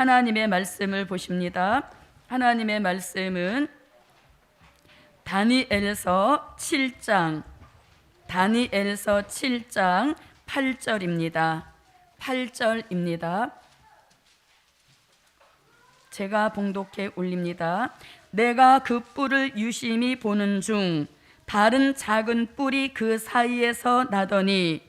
하나님의 말씀을 보십니다. 하나님의 말씀은 다니엘서 7장 8절입니다. 8절입니다. 제가 봉독해 올립니다. 내가 그 뿔을 유심히 보는 중 다른 작은 뿔이 그 사이에서 나더니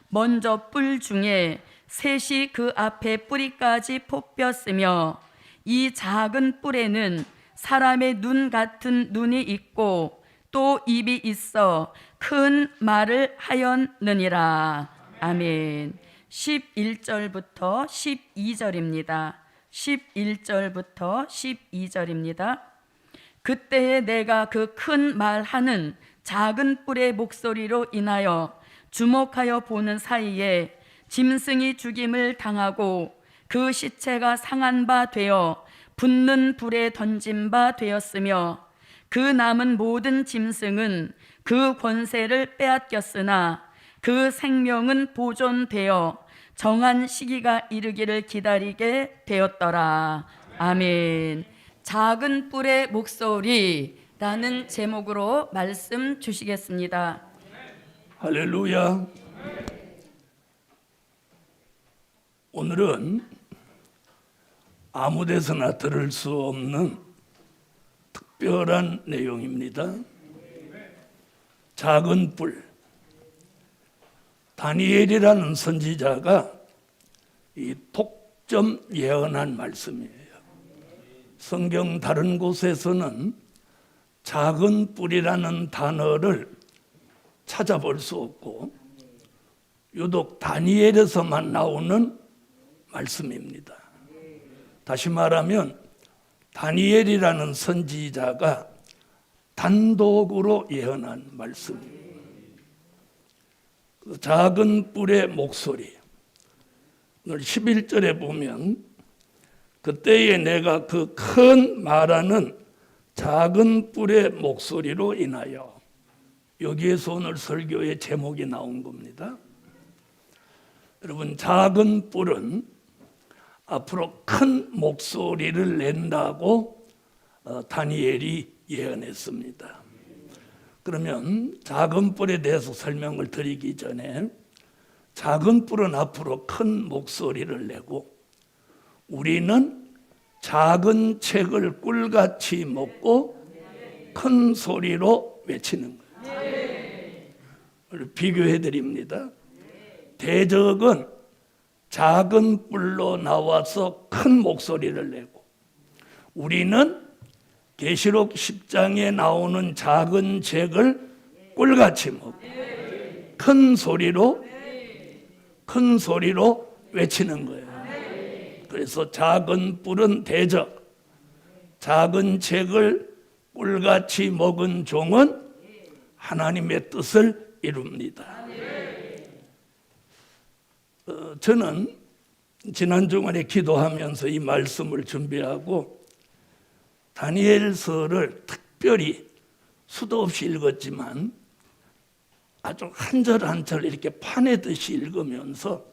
먼저 뿔 중에 셋이 그 앞에 뿌리까지 뽑혔으며 이 작은 뿔에는 사람의 눈 같은 눈이 있고 또 입이 있어 큰 말을 하였느니라. 아멘. 11절부터 12절입니다. 11절부터 12절입니다. 그때에 내가 그 큰 말하는 작은 뿔의 목소리로 인하여 주목하여 보는 사이에 짐승이 죽임을 당하고 그 시체가 상한 바 되어 붙는 불에 던진 바 되었으며 그 남은 모든 짐승은 그 권세를 빼앗겼으나 그 생명은 보존되어 정한 시기가 이르기를 기다리게 되었더라. 아멘. 작은 뿔의 목소리라는 제목으로 말씀 주시겠습니다. 할렐루야. 오늘은 아무 데서나 들을 수 없는 특별한 내용입니다. 작은 뿔. 다니엘이라는 선지자가 이 독점 예언한 말씀이에요. 성경 다른 곳에서는 작은 뿔이라는 단어를 찾아볼 수 없고 유독 다니엘에서만 나오는 말씀입니다. 다시 말하면 다니엘이라는 선지자가 단독으로 예언한 말씀입니다. 작은 뿔의 목소리. 오늘 11절에 보면 그때에 내가 그 큰 말하는 작은 뿔의 목소리로 인하여, 여기에서 오늘 설교의 제목이 나온 겁니다. 여러분, 작은 뿔은 앞으로 큰 목소리를 낸다고 다니엘이 예언했습니다. 그러면 작은 뿔에 대해서 설명을 드리기 전에, 작은 뿔은 앞으로 큰 목소리를 내고 우리는 작은 책을 꿀같이 먹고 큰 소리로 외치는 거예요. 비교해 드립니다. 대적은 작은 뿔로 나와서 큰 목소리를 내고 우리는 계시록 10장에 나오는 작은 책을 꿀같이 먹고 큰 소리로 외치는 거예요. 그래서 작은 뿔은 대적, 작은 책을 꿀같이 먹은 종은 하나님의 뜻을 이룹니다. 저는 지난 주간에 기도하면서 이 말씀을 준비하고 다니엘서를 특별히 수도 없이 읽었지만 아주 한 절 한 절 이렇게 파내듯이 읽으면서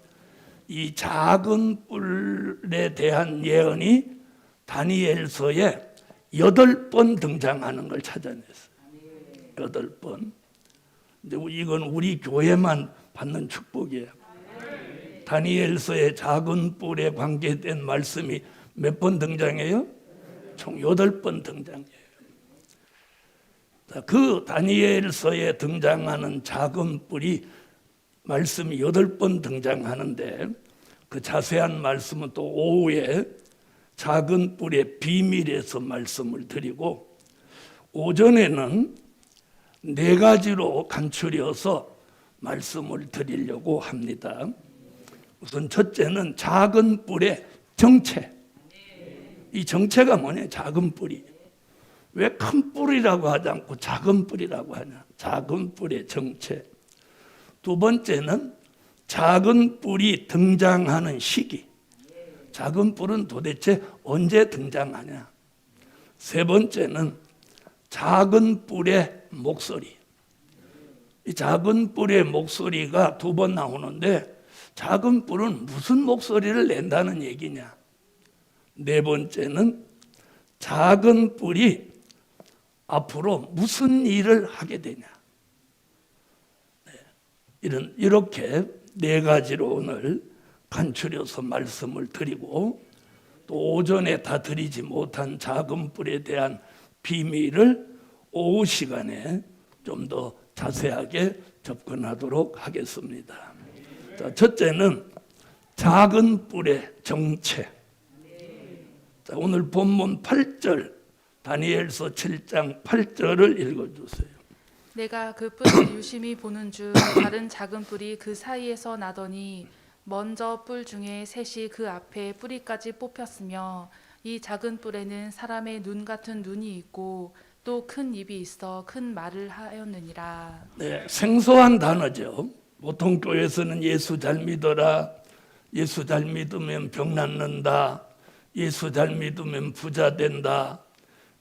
이 작은 뿔에 대한 예언이 다니엘서에 8번 등장하는 걸 찾아냈어요. 8번. 근데 이건 우리 교회만 받는 축복이에요. 다니엘서의 작은 뿔에 관계된 말씀이 몇 번 등장해요? 총 8번 등장해요. 그 다니엘서에 등장하는 작은 뿔이 말씀이 8번 등장하는데 그 자세한 말씀은 또 오후에 작은 뿔의 비밀에서 말씀을 드리고 오전에는 4가지로 간추려서 말씀을 드리려고 합니다. 우선 첫째는 작은 뿔의 정체. 이 정체가 뭐냐? 작은 뿔이. 왜 큰 뿔이라고 하지 않고 작은 뿔이라고 하냐? 작은 뿔의 정체. 두 번째는 작은 뿔이 등장하는 시기. 작은 뿔은 도대체 언제 등장하냐? 세 번째는 작은 뿔의 목소리. 이 작은 뿔의 목소리가 2번 나오는데 작은 뿔은 무슨 목소리를 낸다는 얘기냐? 네 번째는 작은 뿔이 앞으로 무슨 일을 하게 되냐. 이렇게 네 가지로 오늘 간추려서 말씀을 드리고, 또 오전에 다 드리지 못한 작은 뿔에 대한 비밀을 오후 시간에 좀 더 자세하게 접근하도록 하겠습니다. 자, 첫째는 작은 뿔의 정체. 자, 오늘 본문 8절, 다니엘서 7장 8절을 읽어주세요. 내가 그 뿔을 유심히 보는 중 다른 작은 뿔이 그 사이에서 나더니 먼저 뿔 중에 셋이 그 앞에 뿌리까지 뽑혔으며 이 작은 뿔에는 사람의 눈 같은 눈이 있고 또 큰 입이 있어 큰 말을 하였느니라. 네, 생소한 단어죠. 보통 교회에서는 예수 잘 믿어라, 예수 잘 믿으면 병 낫는다, 예수 잘 믿으면 부자 된다,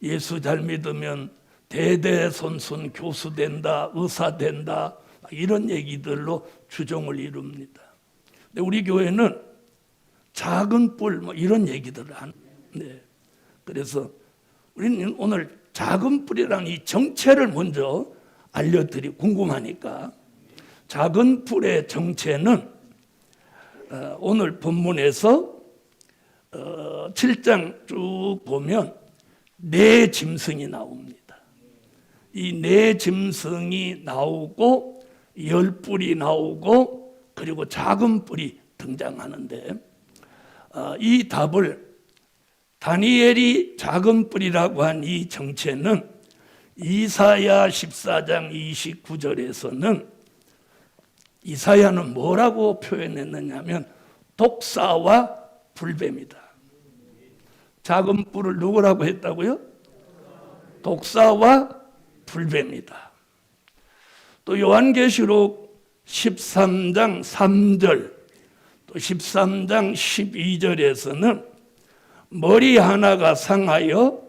예수 잘 믿으면 대대손손 교수 된다, 의사 된다, 이런 얘기들로 추종을 이룹니다. 근데 우리 교회는 작은 뿔 이런 얘기들을 하는. 네. 그래서 우리는 오늘 작은 뿔이라는 이 정체를 먼저 알려드리고, 궁금하니까 작은 뿔의 정체는 오늘 본문에서 7장 쭉 보면 네 짐승이 나옵니다. 이 네 짐승이 나오고 10뿔이 나오고 그리고 작은 뿔이 등장하는데, 이 답을 다니엘이 작은 뿔이라고 한 이 정체는 이사야 14장 29절에서는 이사야는 뭐라고 표현했느냐면 독사와 불뱀이다. 작은 뿔을 누구라고 했다고요? 독사와 불뱀이다. 또 요한계시록 13장 3절 또 13장 12절에서는 머리 하나가 상하여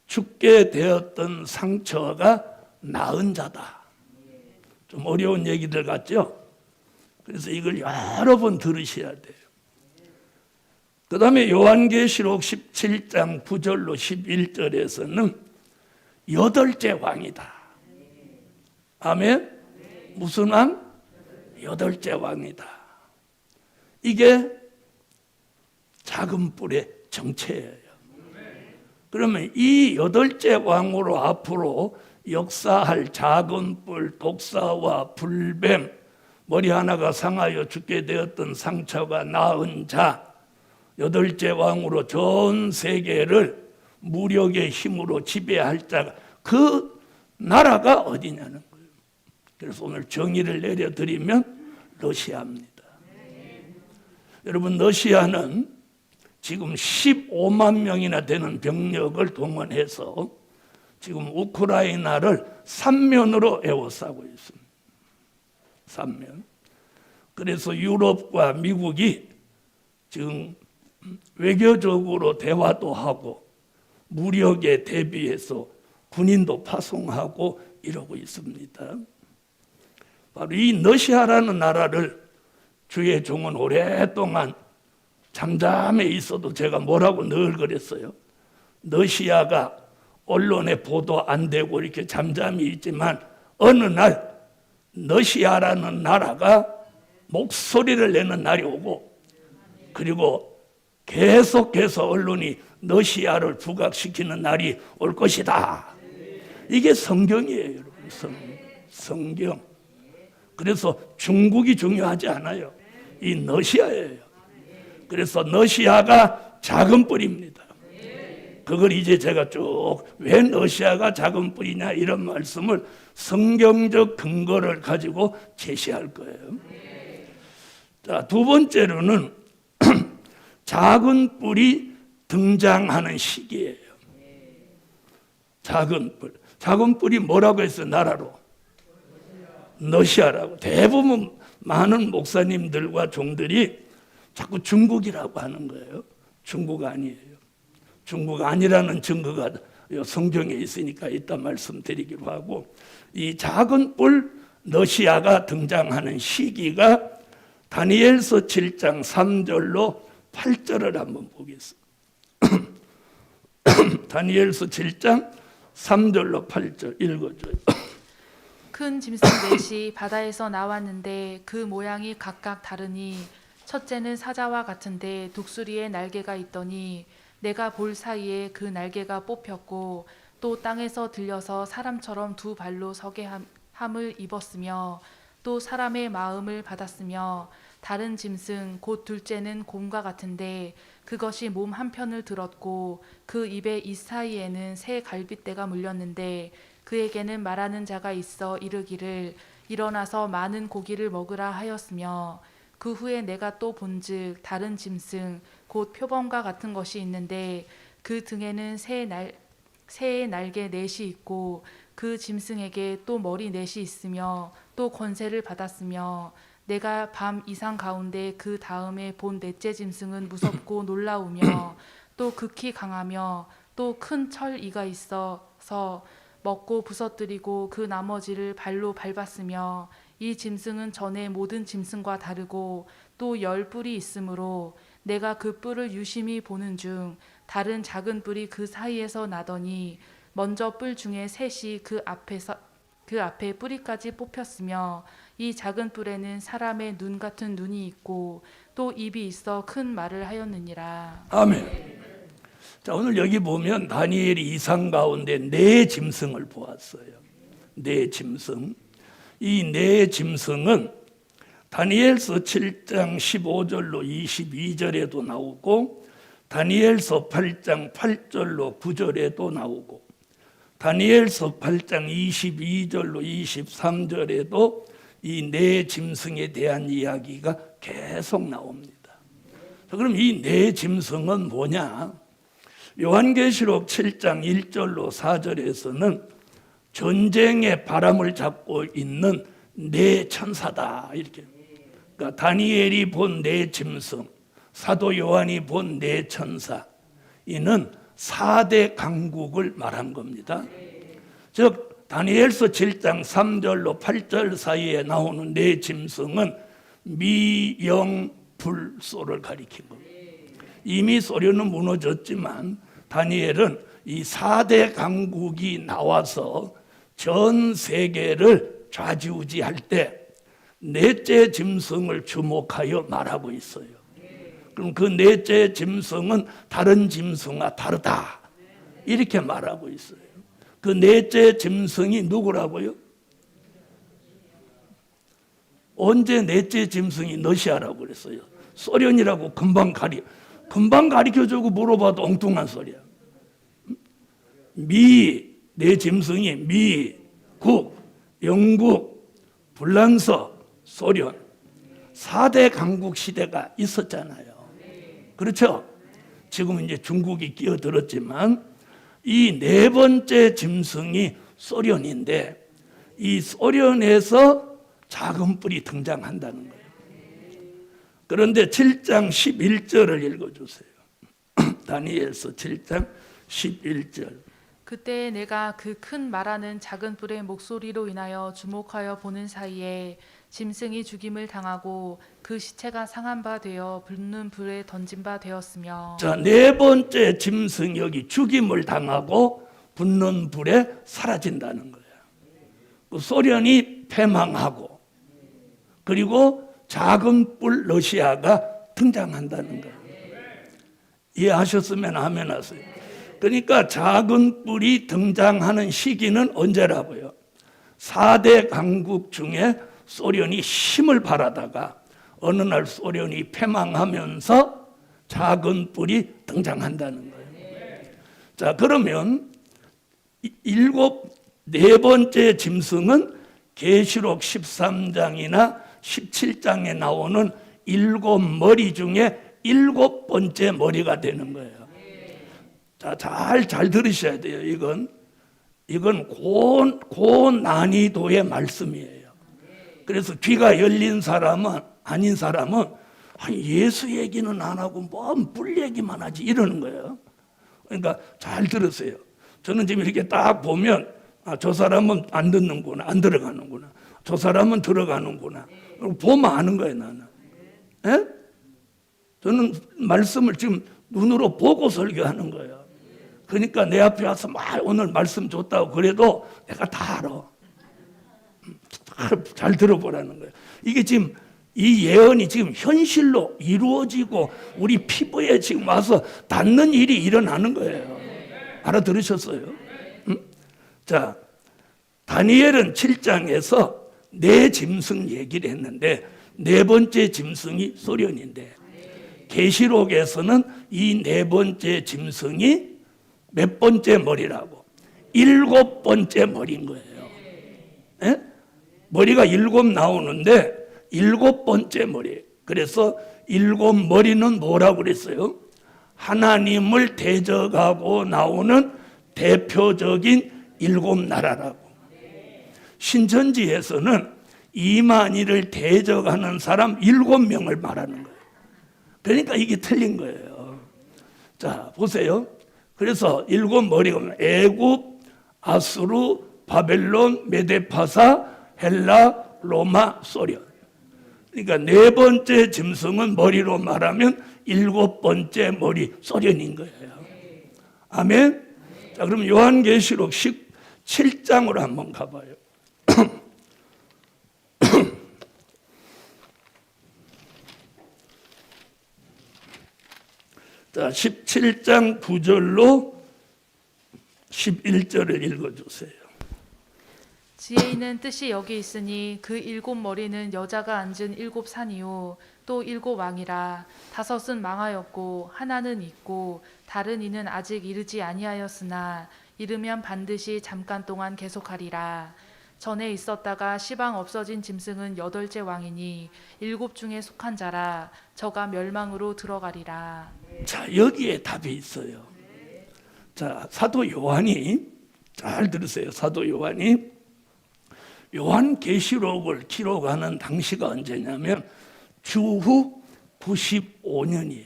죽게 되었던 상처가 나은 자다. 좀 어려운 얘기들 같죠? 그래서 이걸 여러 번 들으셔야 돼요. 그 다음에 요한계시록 17장 9절로 11절에서는 여덟째 왕이다. 아멘? 무슨 왕? 여덟째 왕이다. 이게 작은 뿔의 정체예요. 그러면 이 여덟째 왕으로 앞으로 역사할 작은 뿔, 독사와 불뱀, 머리 하나가 상하여 죽게 되었던 상처가 나은 자, 여덟째 왕으로 전 세계를 무력의 힘으로 지배할 자가, 그 나라가 어디냐는 거예요. 그래서 오늘 정의를 내려드리면 러시아입니다. 여러분, 러시아는 지금 15만 명이나 되는 병력을 동원해서 지금 우크라이나를 삼면으로 에워싸고 있습니다. 삼면. 그래서 유럽과 미국이 지금 외교적으로 대화도 하고 무력에 대비해서 군인도 파송하고 이러고 있습니다. 바로 이 러시아라는 나라를 주의 종은 오랫동안 잠잠해 있어도 제가 뭐라고 늘 그랬어요. 러시아가 언론에 보도 안 되고 이렇게 잠잠히 있지만 어느 날 러시아라는 나라가 목소리를 내는 날이 오고, 그리고 계속해서 언론이 러시아를 부각시키는 날이 올 것이다. 이게 성경이에요, 여러분. 성경. 그래서 중국이 중요하지 않아요. 이 러시아예요. 그래서 러시아가 작은 뿔입니다. 그걸 이제 제가 쭉 왜 러시아가 작은 뿔이냐 이런 말씀을 성경적 근거를 가지고 제시할 거예요. 자, 두 번째로는 작은 뿔이 등장하는 시기예요. 작은 뿔. 작은 뿔이 뭐라고 했어요? 나라로. 러시아라고. 대부분 많은 목사님들과 종들이 자꾸 중국이라고 하는 거예요. 중국 아니에요. 중국 아니라는 증거가 성경에 있으니까 이따 말씀드리기로 하고, 이 작은 뿔 러시아가 등장하는 시기가 다니엘서 7장 3절로 8절을 한번 보겠습니다. 다니엘서 7장 3절로 8절 읽어줘요. 큰 짐승 넷이 바다에서 나왔는데 그 모양이 각각 다르니 첫째는 사자와 같은데 독수리의 날개가 있더니 내가 볼 사이에 그 날개가 뽑혔고 또 땅에서 들려서 사람처럼 두 발로 서게 함을 입었으며 또 사람의 마음을 받았으며 다른 짐승 곧 둘째는 곰과 같은데 그것이 몸 한편을 들었고 그 입에 이 사이에는 새 갈빗대가 물렸는데 그에게는 말하는 자가 있어 이르기를 일어나서 많은 고기를 먹으라 하였으며 그 후에 내가 또 본즉 다른 짐승 곧 표범과 같은 것이 있는데 그 등에는 새의 날개 넷이 있고 그 짐승에게 또 머리 넷이 있으며 또 권세를 받았으며 내가 밤 이상 가운데 그 다음에 본 넷째 짐승은 무섭고 놀라우며 또 극히 강하며 또 큰 철이가 있어서 먹고 부서뜨리고 그 나머지를 발로 밟았으며 이 짐승은 전에 모든 짐승과 다르고 또 10뿔이 있으므로 내가 그 뿔을 유심히 보는 중 다른 작은 뿔이 그 사이에서 나더니 먼저 뿔 중에 셋이 그 앞에 뿌리까지 뽑혔으며 이 작은 뿔에는 사람의 눈 같은 눈이 있고 또 입이 있어 큰 말을 하였느니라. 아멘. 자, 오늘 여기 보면 다니엘이 이상 가운데 네 짐승을 보았어요. 네 짐승. 이 네 짐승은 다니엘서 7장 15절로 22절에도 나오고 다니엘서 8장 8절로 9절에도 나오고 다니엘서 8장 22절로 23절에도 이 네 짐승에 대한 이야기가 계속 나옵니다. 그럼 이 네 짐승은 뭐냐? 요한계시록 7장 1절로 4절에서는 전쟁의 바람을 잡고 있는 네 천사다 이렇게. 그러니까 다니엘이 본 네 짐승, 사도 요한이 본 네 천사, 이는 4대 강국을 말한 겁니다. 즉 다니엘서 7장 3절로 8절 사이에 나오는 네 짐승은 미영불소를 가리킨 겁니다. 이미 소련은 무너졌지만 다니엘은 이 4대 강국이 나와서 전 세계를 좌지우지할 때 넷째 짐승을 주목하여 말하고 있어요. 그럼 그 넷째 짐승은 다른 짐승과 다르다 이렇게 말하고 있어요. 그 넷째 짐승이 누구라고요? 언제 넷째 짐승이 러시아라고 그랬어요? 소련이라고 금방 가리켜주고 물어봐도 엉뚱한 소리야. 네 짐승이 미국, 영국, 불란서, 소련 4대 강국 시대가 있었잖아요. 그렇죠? 지금 이제 중국이 끼어들었지만 이 네 번째 짐승이 소련인데 이 소련에서 작은 뿔이 등장한다는 거예요. 그런데 7장 11절을 읽어주세요. 다니엘서 7장 11절. 그때 내가 그 큰 말하는 작은 뿔의 목소리로 인하여 주목하여 보는 사이에 짐승이 죽임을 당하고 그 시체가 상한 바 되어 붙는 불에 던진 바 되었으며. 자, 네 번째 짐승 여기 죽임을 당하고 붙는 불에 사라진다는 거예요. 그 소련이 패망하고 그리고 작은 뿔 러시아가 등장한다는 거예요. 이해하셨으면 아멘 하세요. 그러니까 작은 뿔이 등장하는 시기는 언제라고요? 4대 강국 중에 소련이 힘을 발하다가 어느 날 소련이 패망하면서 작은 뿔이 등장한다는 거예요. 자, 그러면 네 번째 짐승은 계시록 13장이나 17장에 나오는 7머리 중에 7번째 머리가 되는 거예요. 자, 잘 들으셔야 돼요. 이건 고난이도의 말씀이에요. 그래서 귀가 열린 사람은 아닌 사람은 예수 얘기는 안 하고 뿔 얘기만 하지 이러는 거예요. 그러니까 잘 들으세요. 저는 지금 이렇게 딱 보면 저 사람은 안 듣는구나, 안 들어가는구나. 저 사람은 들어가는구나. 보면 아는 거예요, 나는. 예? 저는 말씀을 지금 눈으로 보고 설교하는 거예요. 그러니까 내 앞에 와서 오늘 말씀 줬다고 그래도 내가 다 알아. 잘 들어보라는 거예요. 이게 지금 이 예언이 지금 현실로 이루어지고 우리 피부에 지금 와서 닿는 일이 일어나는 거예요. 알아들으셨어요? 자, 다니엘은 7장에서 네 짐승 얘기를 했는데 네 번째 짐승이 소련인데 계시록에서는 이 네 번째 짐승이 몇 번째 머리라고? 7번째 머리인 거예요. 에? 머리가 7 나오는데 7번째 머리. 그래서 7머리는 뭐라고 그랬어요? 하나님을 대적하고 나오는 대표적인 7나라라고. 신천지에서는 이만희를 대적하는 사람 7명을 말하는 거예요. 그러니까 이게 틀린 거예요. 자, 보세요. 그래서 7머리가 애굽, 아수르, 바벨론, 메데파사, 헬라, 로마, 소련. 그러니까 네 번째 짐승은 머리로 말하면 7번째 머리, 소련인 거예요. 아멘. 자, 그럼 요한계시록 17장으로 한번 가봐요. 자, 17장 9절로 11절을 읽어주세요. 지혜 있는 뜻이 여기 있으니 그 7머리는 여자가 앉은 7산이요 또 7왕이라. 5은 망하였고 하나는 있고 다른 이는 아직 이르지 아니하였으나 이르면 반드시 잠깐 동안 계속하리라. 전에 있었다가 시방 없어진 짐승은 8째 왕이니 7 중에 속한 자라. 저가 멸망으로 들어가리라. 자, 여기에 답이 있어요. 자, 사도 요한이, 잘 들으세요. 사도 요한이 요한계시록을 기록하는 당시가 언제냐면 주후 95년이에요.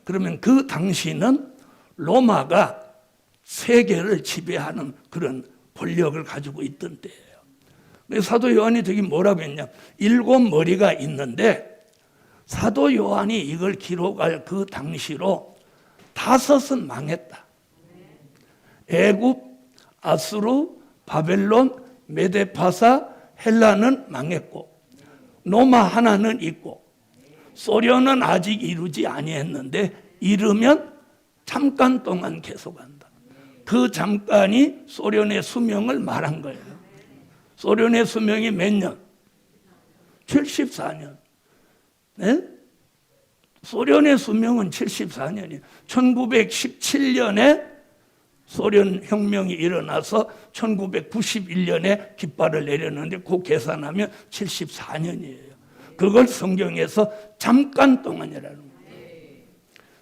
그러면 그 당시는 로마가 세계를 지배하는 그런 권력을 가지고 있던 때예요. 그래서 사도 요한이 저기 뭐라고 했냐? 7머리가 있는데 사도 요한이 이걸 기록할 그 당시로 5은 망했다. 애굽, 아수르, 바벨론, 메데파사, 헬라는 망했고 로마 하나는 있고 소련은 아직 이루지 아니했는데 이르면 잠깐 동안 계속한다. 그 잠깐이 소련의 수명을 말한 거예요. 소련의 수명이 몇 년? 74년. 네? 소련의 수명은 74년이에요. 1917년에 소련 혁명이 일어나서 1991년에 깃발을 내렸는데 그 계산하면 74년이에요. 그걸 성경에서 잠깐 동안이라는 거예요.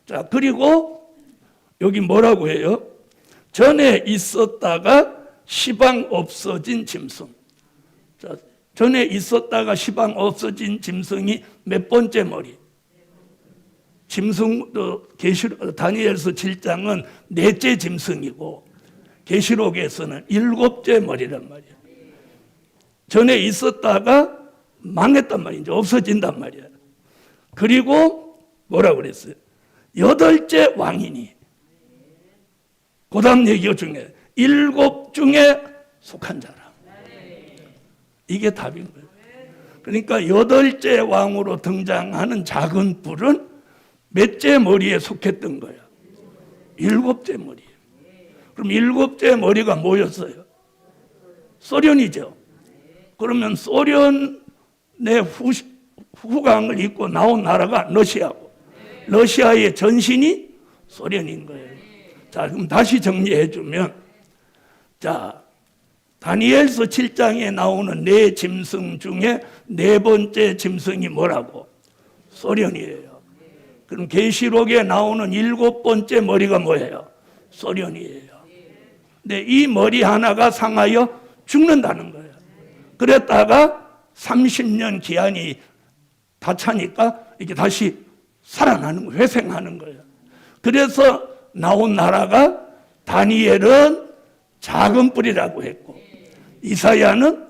자, 그리고 여기 뭐라고 해요? 전에 있었다가 시방 없어진 짐승. 자, 전에 있었다가 시방 없어진 짐승이 몇 번째 머리? 짐승, 다니엘서 7장은 넷째 짐승이고 계시록에서는 7째 머리란 말이에요. 전에 있었다가 망했단 말이죠. 없어진단 말이에요. 그리고 뭐라고 그랬어요? 8째 왕이니. 그 다음 얘기가 중요해요. 7 중에 속한 자라. 이게 답인 거예요. 그러니까 8째 왕으로 등장하는 작은 뿔은 몇째 머리에 속했던 거야? 7째 머리에. 그럼 7째 머리가 뭐였어요? 소련이죠. 그러면 소련의 후광을 입고 나온 나라가 러시아고 러시아의 전신이 소련인 거예요. 자, 그럼 다시 정리해 주면, 자, 다니엘서 7장에 나오는 네 짐승 중에 네 번째 짐승이 뭐라고? 소련이에요. 그럼 계시록에 나오는 7번째 머리가 뭐예요? 소련이에요. 근데 이 머리 하나가 상하여 죽는다는 거예요. 그랬다가 30년 기한이 다 차니까 이게 다시 살아나는 거예요. 회생하는 거예요. 그래서 나온 나라가 다니엘은 작은 뿔이라고 했고 이사야는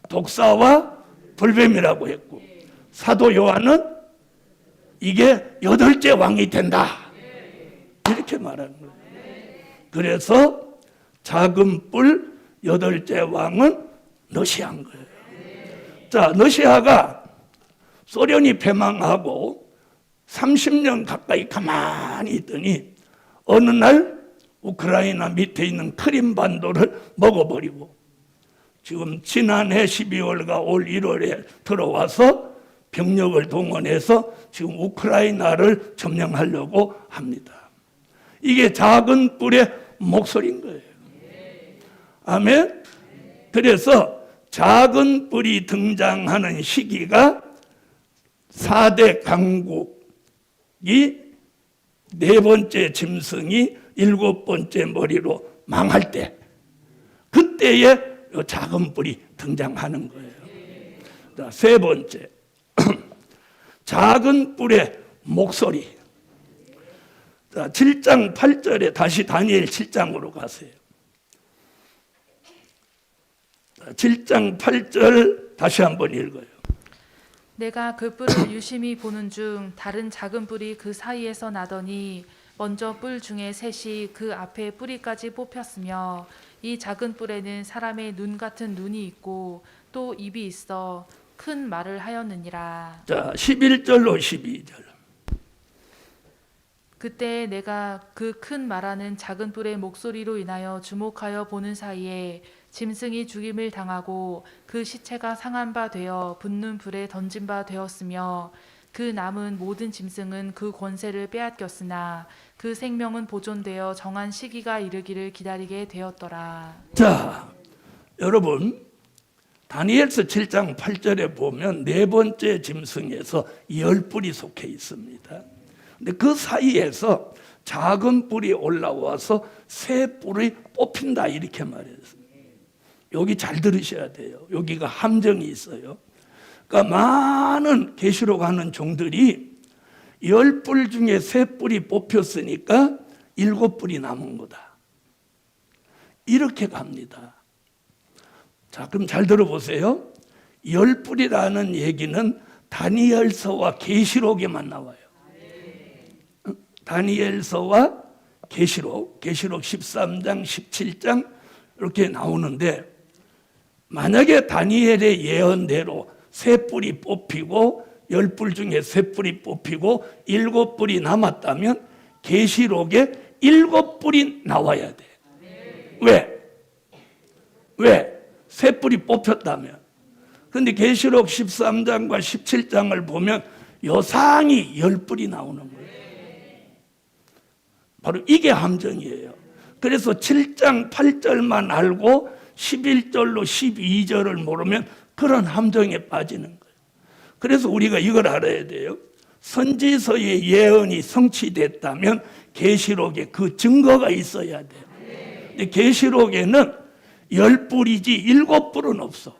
독사와 불뱀이라고 했고 사도 요한은 이게 8째 왕이 된다. 이렇게 말하는 거예요. 그래서 작은 뿔 8째 왕은 러시아인 거예요. 자, 러시아가 소련이 패망하고 30년 가까이 가만히 있더니 어느 날 우크라이나 밑에 있는 크림반도를 먹어버리고 지금 지난해 12월과 올 1월에 들어와서 병력을 동원해서 지금 우크라이나를 점령하려고 합니다. 이게 작은 뿔의 목소리인 거예요. 아멘. 그래서 작은 뿔이 등장하는 시기가 4대 강국이 4번째 짐승이 7번째 머리로 망할 때 그때에 작은 뿔이 등장하는 거예요. 자, 3번째 작은 뿔의 목소리. 자, 7장 8절에 다시 다니엘 7장으로 가세요. 7장 8절 다시 한번 읽어요. 내가 그 뿔을 유심히 보는 중 다른 작은 뿔이 그 사이에서 나더니 먼저 뿔 중에 셋이 그 앞에 뿌리까지 뽑혔으며 이 작은 뿔에는 사람의 눈 같은 눈이 있고 또 입이 있어 큰 말을 하였느니라. 자, 11절로 12절. 그때 내가 그 큰 말하는 작은 뿔의 목소리로 인하여 주목하여 보는 사이에 짐승이 죽임을 당하고 그 시체가 상한 바 되어 붙는 불에 던진 바 되었으며 그 남은 모든 짐승은 그 권세를 빼앗겼으나 그 생명은 보존되어 정한 시기가 이르기를 기다리게 되었더라. 자, 여러분 다니엘서 7장 8절에 보면 4번째 짐승에서 10뿔이 속해 있습니다. 근데 그 사이에서 작은 뿔이 올라와서 새 뿔이 뽑힌다 이렇게 말했습니다. 여기 잘 들으셔야 돼요. 여기가 함정이 있어요. 그러니까 많은 계시록 하는 종들이 10뿔 중에 3뿔이 뽑혔으니까 7뿔이 남은 거다. 이렇게 갑니다. 자, 그럼 잘 들어보세요. 10뿔이라는 얘기는 다니엘서와 계시록에만 나와요. 다니엘서와 계시록 13장, 17장 이렇게 나오는데 만약에 다니엘의 예언대로 3뿔이 뽑히고 10뿔 중에 3뿔이 뽑히고 7뿔이 남았다면 계시록에 7뿔이 나와야 돼. 왜? 3뿔이 뽑혔다면. 근데 계시록 13장과 17장을 보면 요상히 10뿔이 나오는 거예요. 바로 이게 함정이에요. 그래서 7장 8절만 알고 11절로 12절을 모르면 그런 함정에 빠지는 거예요. 그래서 우리가 이걸 알아야 돼요. 선지서의 예언이 성취됐다면 계시록에 그 증거가 있어야 돼요. 근데 계시록에는 10뿔이지 7뿔은 없어.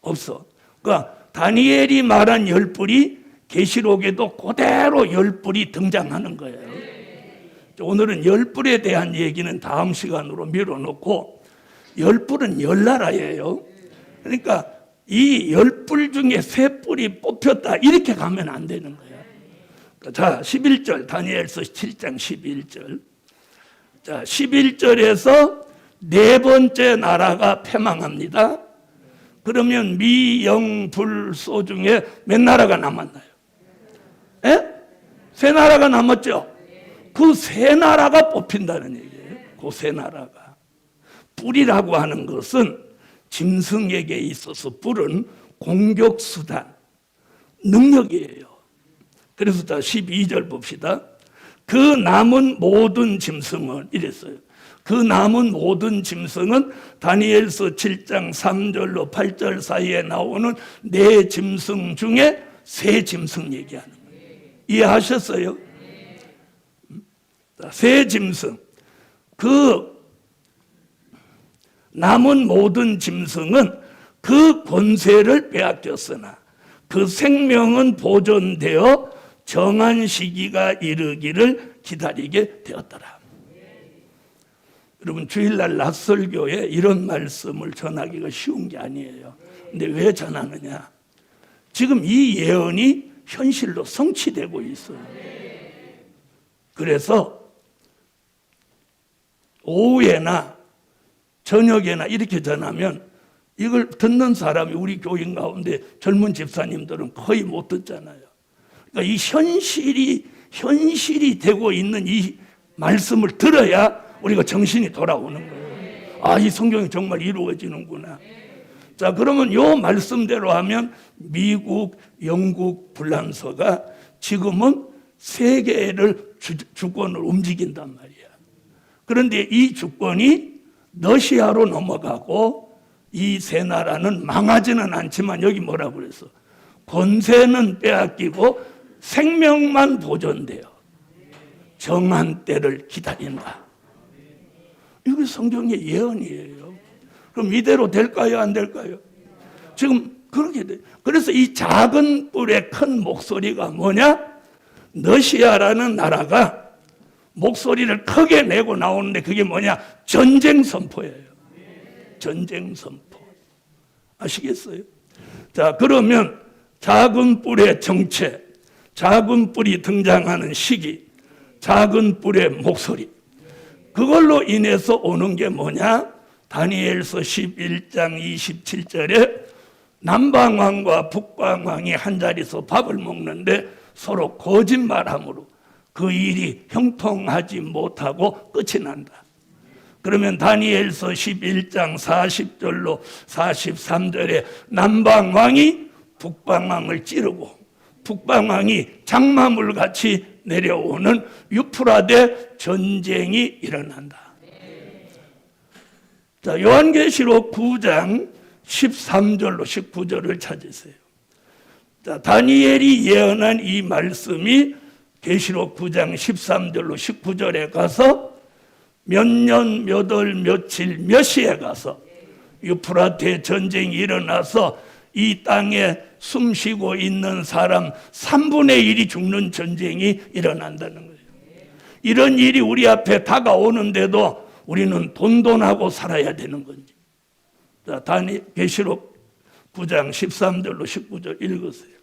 없어. 그러니까 다니엘이 말한 10뿔이 계시록에도 그대로 10뿔이 등장하는 거예요. 오늘은 10뿔에 대한 얘기는 다음 시간으로 미뤄놓고 10뿔은 10나라예요. 그러니까 이 10뿔 중에 3뿔이 뽑혔다 이렇게 가면 안 되는 거예요. 자, 11절 다니엘서 7장 11절. 자, 11절에서 4번째 나라가 패망합니다. 그러면 미, 영, 불, 소 중에 몇 나라가 남았나요? 예? 3나라가 남았죠? 그 3나라가 뽑힌다는 얘기예요. 그 3나라가. 뿔이라고 하는 것은 짐승에게 있어서 뿔은 공격수단, 능력이에요. 그래서 자 12절 봅시다. 그 남은 모든 짐승은 이랬어요. 그 남은 모든 짐승은 다니엘서 7장 3절로 8절 사이에 나오는 4짐승 중에 3짐승 얘기하는 거예요. 이해하셨어요? 3짐승. 그 남은 모든 짐승은 그 권세를 빼앗겼으나 그 생명은 보존되어 정한 시기가 이르기를 기다리게 되었더라. 여러분 주일날 낮설교에 이런 말씀을 전하기가 쉬운 게 아니에요. 근데 왜 전하느냐? 지금 이 예언이 현실로 성취되고 있어요. 그래서 오후에나 저녁에나 이렇게 전하면 이걸 듣는 사람이 우리 교인 가운데 젊은 집사님들은 거의 못 듣잖아요. 그러니까 이 현실이 되고 있는 이 말씀을 들어야 우리가 정신이 돌아오는 거예요. 아, 이 성경이 정말 이루어지는구나. 자, 그러면 이 말씀대로 하면 미국, 영국, 불란서가 지금은 세계를 주권을 움직인단 말이야. 그런데 이 주권이 러시아로 넘어가고 이 세 나라는 망하지는 않지만 여기 뭐라고 그랬어? 권세는 빼앗기고 생명만 보존돼요. 정한 때를 기다린다. 이게 성경의 예언이에요. 그럼 이대로 될까요? 안 될까요? 지금 그렇게 돼. 그래서 이 작은 뿔의 큰 목소리가 뭐냐? 러시아라는 나라가 목소리를 크게 내고 나오는데 그게 뭐냐? 전쟁 선포예요. 전쟁 선포. 아시겠어요? 자, 그러면 작은 뿔의 정체, 작은 뿔이 등장하는 시기, 작은 뿔의 목소리, 그걸로 인해서 오는 게 뭐냐? 다니엘서 11장 27절에 남방왕과 북방왕이 한 자리에서 밥을 먹는데 서로 거짓말함으로 그 일이 형통하지 못하고 끝이 난다. 그러면 다니엘서 11장 40절로 43절에 남방왕이 북방왕을 찌르고 북방왕이 장마물같이 내려오는 유프라데 전쟁이 일어난다. 자, 요한계시록 9장 13절로 19절을 찾으세요. 자, 다니엘이 예언한 이 말씀이 계시록 9장 13절로 19절에 가서 몇 년, 몇 월, 며칠, 몇 시에 가서 유프라테 전쟁이 일어나서 이 땅에 숨쉬고 있는 사람 3분의 1이 죽는 전쟁이 일어난다는 거예요. 이런 일이 우리 앞에 다가오는데도 우리는 돈돈하고 살아야 되는 건지. 자, 계시록 9장 13절로 19절 읽으세요.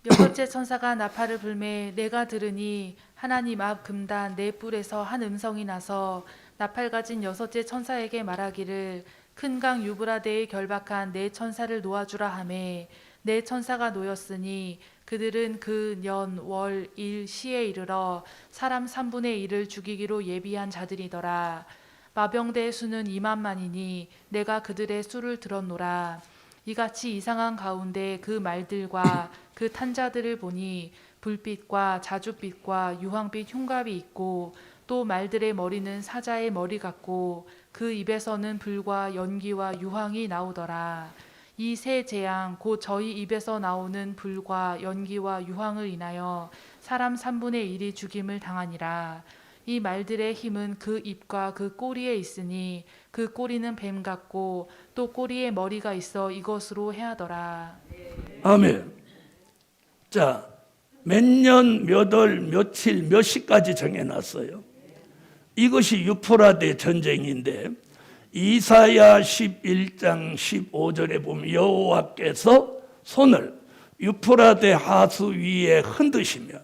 여섯째 천사가 나팔을 불매 내가 들으니 하나님 앞 금단 네 뿔에서 한 음성이 나서 나팔 가진 여섯째 천사에게 말하기를 큰 강 유브라데에 결박한 네 천사를 놓아주라 하매 네 천사가 놓였으니 그들은 그 년, 월, 일, 시에 이르러 사람 3분의 1을 죽이기로 예비한 자들이더라. 마병대의 수는 2만만이니 내가 그들의 수를 들었노라. 이같이 이상한 가운데 그 말들과 그 탄자들을 보니 불빛과 자줏빛과 유황빛 흉갑이 있고 또 말들의 머리는 사자의 머리 같고 그 입에서는 불과 연기와 유황이 나오더라. 이 세 재앙 곧 저희 입에서 나오는 불과 연기와 유황을 인하여 사람 3분의 1이 죽임을 당하니라. 이 말들의 힘은 그 입과 그 꼬리에 있으니 그 꼬리는 뱀 같고 또 꼬리에 머리가 있어 이것으로 해하더라. 아멘. 자, 몇 년, 몇 월, 며칠, 몇 시까지 정해놨어요. 이것이 유프라데 전쟁인데 이사야 11장 15절에 보면 여호와께서 손을 유프라데 하수 위에 흔드시며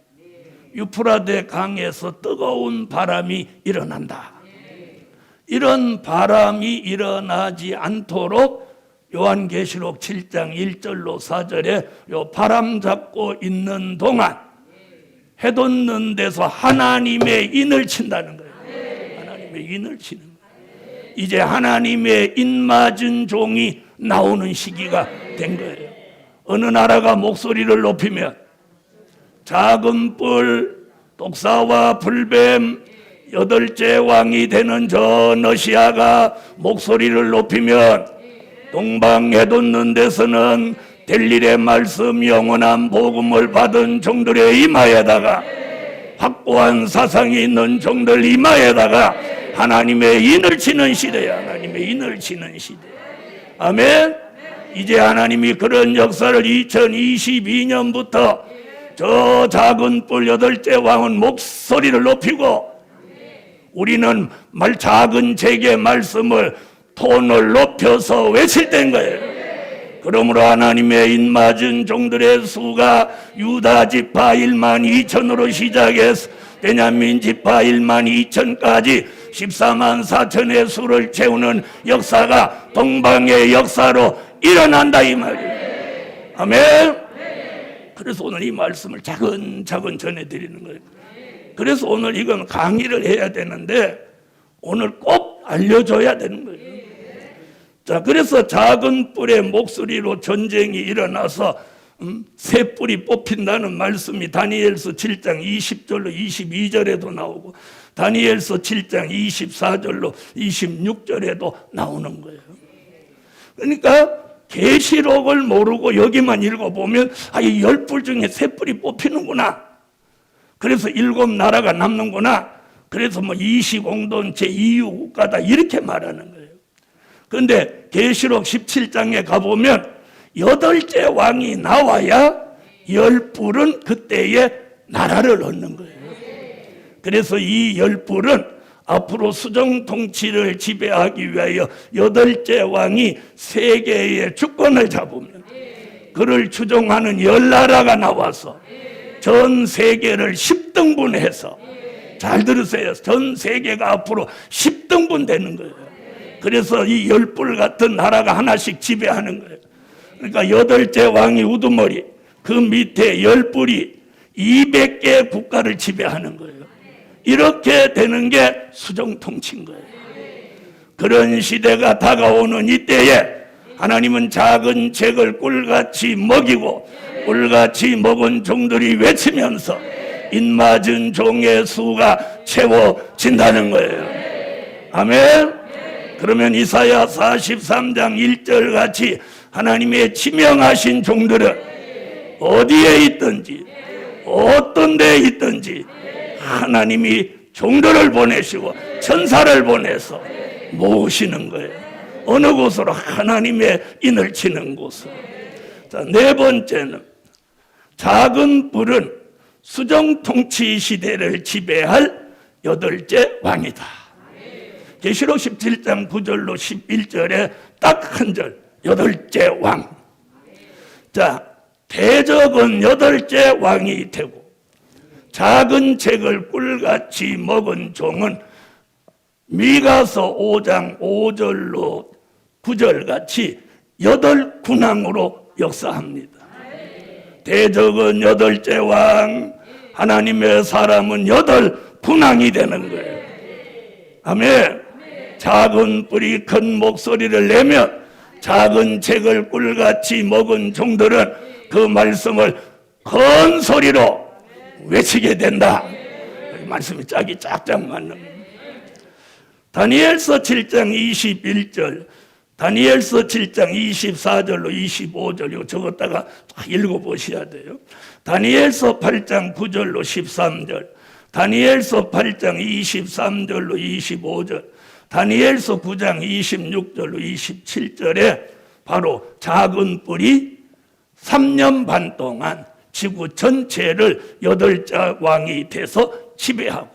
유프라데 강에서 뜨거운 바람이 일어난다. 이런 바람이 일어나지 않도록 요한계시록 7장 1절로 4절에 요 바람 잡고 있는 동안 해돋는 데서 하나님의 인을 친다는 거예요. 하나님의 인을 치는 거예요. 이제 하나님의 인 맞은 종이 나오는 시기가 된 거예요. 어느 나라가 목소리를 높이면 작은 뿔, 독사와 불뱀, 여덟째 왕이 되는 저 러시아가 목소리를 높이면 동방에 돋는 데서는 될 일의 말씀 영원한 복음을 받은 종들의 이마에다가 확고한 사상이 있는 종들 이마에다가 하나님의 인을 치는 시대야. 하나님의 인을 치는 시대. 아멘. 이제 하나님이 그런 역사를 2022년부터 저 작은 뿔 여덟째 왕은 목소리를 높이고 우리는 작은 제게 말씀을 톤을 높여서 외칠 때인 거예요. 그러므로 하나님의 인맞은 종들의 수가 유다 지파 1만 2천으로 시작해서 베냐민 지파 1만 2천까지 14만 4천의 수를 채우는 역사가 동방의 역사로 일어난다 이 말이에요. 아멘. 그래서 오늘 이 말씀을 차근차근 전해드리는 거예요. 그래서 오늘 이건 강의를 해야 되는데 오늘 꼭 알려줘야 되는 거예요. 자, 그래서 작은 뿔의 목소리로 전쟁이 일어나서 새 뿔이 뽑힌다는 말씀이 다니엘서 7장 20절로 22절에도 나오고 다니엘서 7장 24절로 26절에도 나오는 거예요. 그러니까 계시록을 모르고 여기만 읽어보면 이 10뿔 중에 새 뿔이 뽑히는구나. 그래서 7나라가 남는구나. 그래서 20공돈 제2유 국가다 이렇게 말하는 거예요. 그런데 계시록 17장에 가보면 8째 왕이 나와야 10뿔은 그때의 나라를 얻는 거예요. 그래서 이 10뿔은 앞으로 수정 통치를 지배하기 위하여 8째 왕이 세계의 주권을 잡으면 그를 추종하는 10나라가 나와서 전 세계를 10등분해서, 잘 들으세요, 전 세계가 앞으로 10등분 되는 거예요. 그래서 이 10뿔 같은 나라가 하나씩 지배하는 거예요. 그러니까 8째 왕이 우두머리, 그 밑에 10뿔이 200개 국가를 지배하는 거예요. 이렇게 되는 게 수정 통치인 거예요. 그런 시대가 다가오는 이때에 하나님은 작은 책을 꿀같이 먹이고 꿀같이 먹은 종들이 외치면서 인맞은 종의 수가 채워진다는 거예요. 아멘. 그러면 이사야 43장 1절 같이 하나님의 지명하신 종들은 어디에 있든지 어떤 데에 있든지 하나님이 종들을 보내시고 천사를 보내서 모으시는 거예요. 어느 곳으로? 하나님의 인을 치는 곳으로. 자, 네 번째는 작은 뿔은 수정 통치 시대를 지배할 8째 왕이다. 계시록 17장 9절로 11절에 딱 한 절, 8째 왕. 자, 대적은 8째 왕이 되고 작은 책을 꿀같이 먹은 종은 미가서 5장 5절로 9절 같이 8군왕으로 역사합니다. 대적은 8째 왕, 하나님의 사람은 8군왕이 되는 거예요. 아멘. 작은 뿔이 큰 목소리를 내면 작은 책을 꿀같이 먹은 종들은 그 말씀을 큰 소리로 외치게 된다. 말씀이 짝이 짝짝 맞는 거예요. 다니엘서 7장 21절, 다니엘서 7장 24절로 25절 이거 적었다가 읽어보셔야 돼요. 다니엘서 8장 9절로 13절, 다니엘서 8장 23절로 25절, 다니엘서 9장 26절로 27절에 바로 작은 뿔이 3년 반 동안 지구 전체를 8째 왕이 돼서 지배하고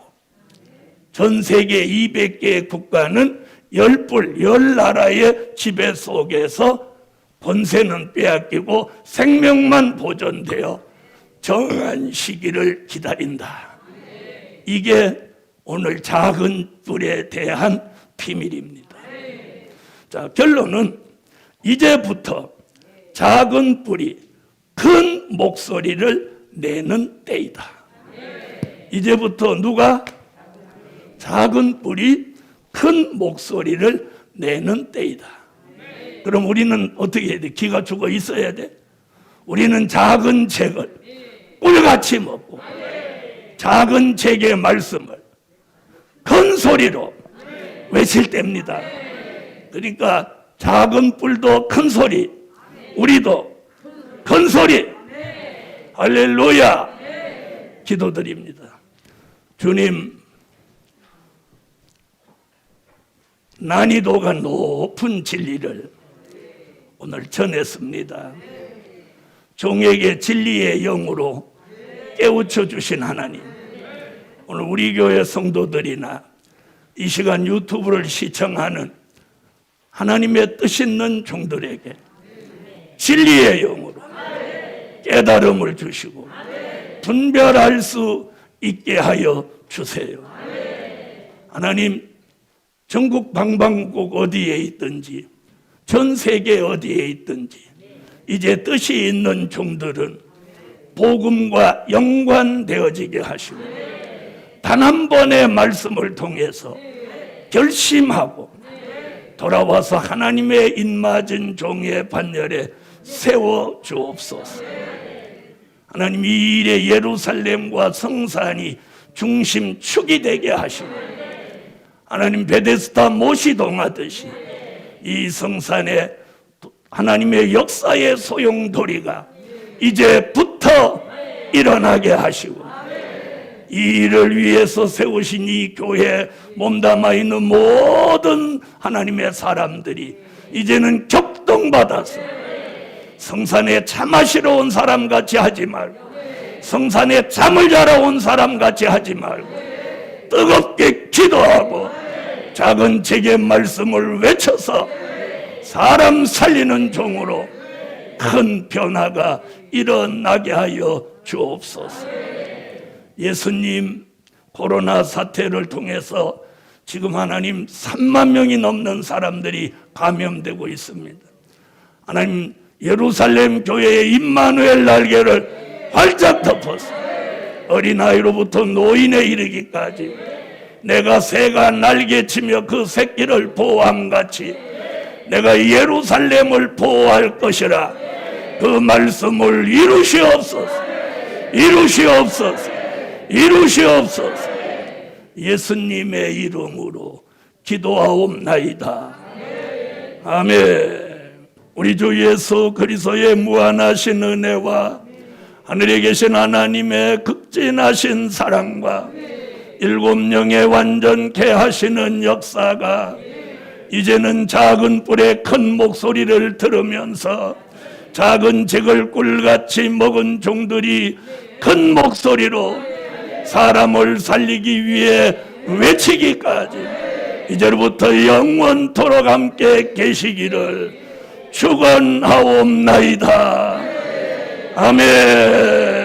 전 세계 200개의 국가는 10뿔, 10나라의 지배 속에서 권세는 빼앗기고 생명만 보존되어 정한 시기를 기다린다. 이게 오늘 작은 뿔에 대한 비밀입니다. 자, 결론은 이제부터 작은 뿔이 큰 목소리를 내는 때이다. 이제부터 누가? 작은 뿔이 큰 목소리를 내는 때이다. 그럼 우리는 어떻게 해야 돼? 기가 죽어 있어야 돼? 우리는 작은 책을 꿀같이 먹고 작은 책의 말씀을 큰 소리로 외칠 때입니다. 그러니까 작은 뿔도 큰 소리, 우리도 큰 소리, 할렐루야, 기도드립니다. 주님, 난이도가 높은 진리를 오늘 전했습니다. 종에게 진리의 영으로 깨우쳐 주신 하나님, 오늘 우리 교회 성도들이나 이 시간 유튜브를 시청하는 하나님의 뜻 있는 종들에게 진리의 영으로 깨달음을 주시고 분별할 수 있게 하여 주세요. 하나님, 전국 방방곡 어디에 있든지 전 세계 어디에 있든지 이제 뜻이 있는 종들은 복음과 연관되어지게 하시고 단 한 번의 말씀을 통해서 결심하고 돌아와서 하나님의 입맞은 종의 반열에 세워 주옵소서. 하나님, 이 일에 예루살렘과 성산이 중심축이 되게 하시고 하나님, 베데스다 모시동 하듯이 이 성산에 하나님의 역사의 소용돌이가 이제부터 일어나게 하시고 이 일을 위해서 세우신 이 교회에 몸담아 있는 모든 하나님의 사람들이 이제는 격동받아서 성산에 참하시러 온 사람같이 하지 말고 성산에 잠을 자러 온 사람같이 하지 말고 뜨겁게 기도하고 작은 책의 말씀을 외쳐서 사람 살리는 종으로 큰 변화가 일어나게 하여 주옵소서. 예수님, 코로나 사태를 통해서 지금 하나님 3만 명이 넘는 사람들이 감염되고 있습니다. 하나님, 예루살렘 교회의 임마누엘 날개를 활짝 덮어서 어린아이로부터 노인에 이르기까지 내가 새가 날개치며 그 새끼를 보호함같이 내가 예루살렘을 보호할 것이라. 그 말씀을 이루시옵소서. 이루시옵소서. 이루시옵소서. 예수님의 이름으로 기도하옵나이다. 아멘. 우리 주 예수 그리스도의 무한하신 은혜와 하늘에 계신 하나님의 극진하신 사랑과 일곱 영의 완전케 하시는 역사가 이제는 작은 뿔의 큰 목소리를 들으면서 작은 잭을 꿀같이 먹은 종들이 큰 목소리로 사람을 살리기 위해 외치기까지 이제부터 영원토록 함께 계시기를 축원하옵나이다. 아멘.